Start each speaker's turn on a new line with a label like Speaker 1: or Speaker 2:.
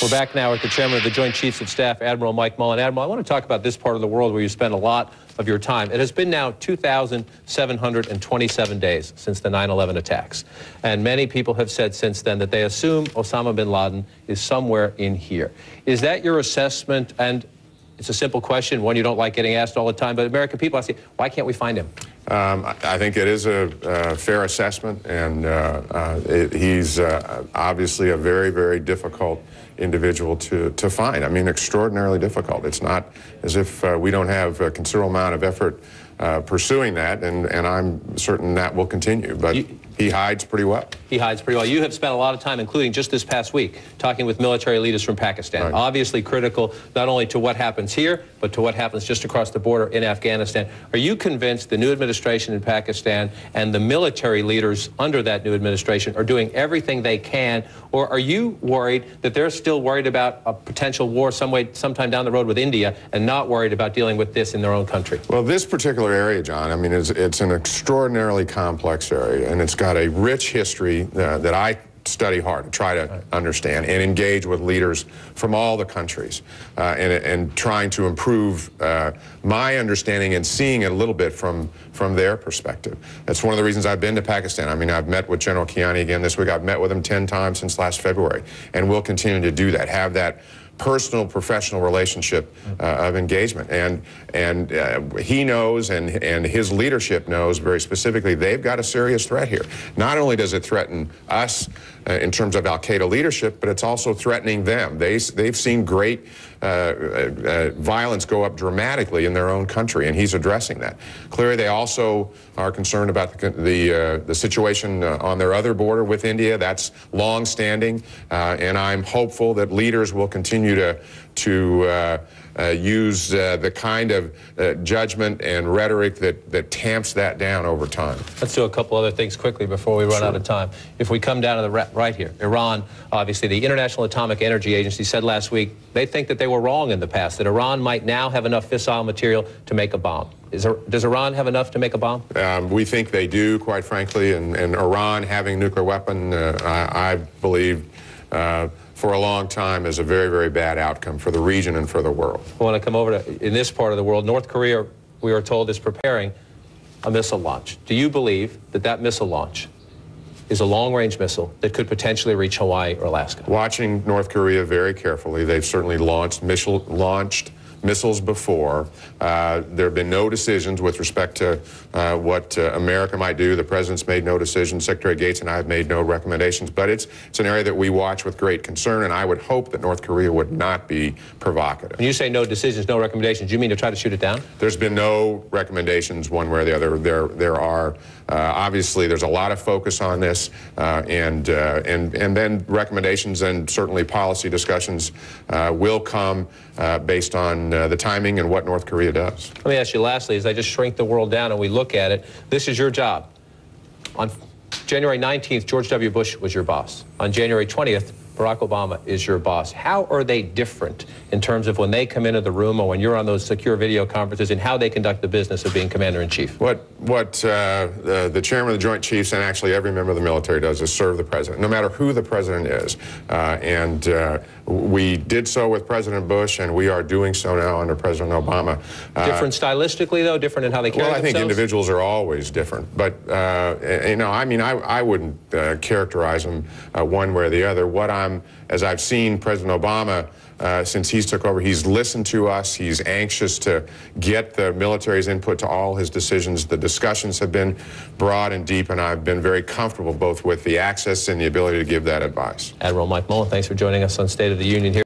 Speaker 1: We're back now with the chairman of the Joint Chiefs of Staff, Admiral Mike Mullen. Admiral, I want to talk about this part of the world where you spend a lot of your time. It has been now 2,727 days since the 9/11 attacks. And many people have said since then that they assume Osama Bin Laden is somewhere in here. Is that your assessment? And it's a simple question, one you don't like getting asked all the time, but American people ask you, why can't we find him?
Speaker 2: I think it is a fair assessment, and he's obviously a very, very difficult individual to find. I mean, extraordinarily difficult. It's not as if we don't have a considerable amount of effort pursuing that, and I'm certain that will continue. But he hides pretty well. He hides pretty well.
Speaker 1: You have spent a lot of time, including just this past week, talking with military leaders from Pakistan. Right. Obviously critical not only to what happens here, but to what happens just across the border in Afghanistan. Are you convinced the new administration in Pakistan and the military leaders under that new administration are doing everything they can, or are you worried that they're still worried about a potential war sometime down the road with India and not worried about dealing with this in their own country?
Speaker 2: Well, this particular area, John, I mean, it's an extraordinarily complex area, and it's got a rich history that I study hard to try to understand and engage with leaders from all the countries and trying to improve my understanding and seeing it a little bit from their perspective. That's one of the reasons I've been to Pakistan. I mean, I've met with General Kiani again this week. I've met with him 10 times since last February, and we'll continue to do that, have that personal, professional relationship of engagement. And he knows, and his leadership knows very specifically, they've got a serious threat here. Not only does it threaten us in terms of al-Qaeda leadership, but it's also threatening them. They've seen great violence go up dramatically in their own country, and he's addressing that. Clearly, they also are concerned about the situation on their other border with India. That's long-standing, and I'm hopeful that leaders will continue to use the kind of judgment and rhetoric that tamps that down over time.
Speaker 1: Let's do a couple other things quickly before we run out of time. If we come down to the right here, Iran, obviously the International Atomic Energy Agency said last week they think that they were wrong in the past, that Iran might now have enough fissile material to make a bomb. Does Iran have enough to make a bomb?
Speaker 2: We think they do, quite frankly, and Iran having a nuclear weapon, I believe, for a long time is a very, very bad outcome for the region and for the world.
Speaker 1: I want to come over to, in this part of the world, North Korea, we are told, is preparing a missile launch. Do you believe that that missile launch is a long-range missile that could potentially reach Hawaii or Alaska?
Speaker 2: Watching North Korea very carefully, they've certainly launched missiles before. There have been no decisions with respect to what America might do. The president's made no decisions. Secretary Gates and I have made no recommendations. But it's an area that we watch with great concern, and I would hope that North Korea would not be provocative.
Speaker 1: When you say no decisions, no recommendations, do you mean to try to shoot it down?
Speaker 2: There's been no recommendations one way or the other. There are obviously there's a lot of focus on this, and then recommendations and certainly policy discussions will come based on the timing and what North Korea does.
Speaker 1: Let me ask you lastly, as I just shrink the world down and we look at it, this is your job. On January 19th, George W. Bush was your boss. On January 20th, Barack Obama is your boss. How are they different in terms of when they come into the room or when you're on those secure video conferences and how they conduct the business of being commander-in-chief?
Speaker 2: What the chairman of the Joint Chiefs and actually every member of the military does is serve the president, no matter who the president is. We did so with President Bush, and we are doing so now under President Obama.
Speaker 1: Different stylistically, though? Different in how they carry themselves?
Speaker 2: Well, I think individuals are always different. But, you know, I mean, I wouldn't characterize them one way or the other. As I've seen President Obama, since he's took over, he's listened to us. He's anxious to get the military's input to all his decisions. The discussions have been broad and deep, and I've been very comfortable both with the access and the ability to give that advice.
Speaker 1: Admiral Mike Mullen, thanks for joining us on State of the Union here.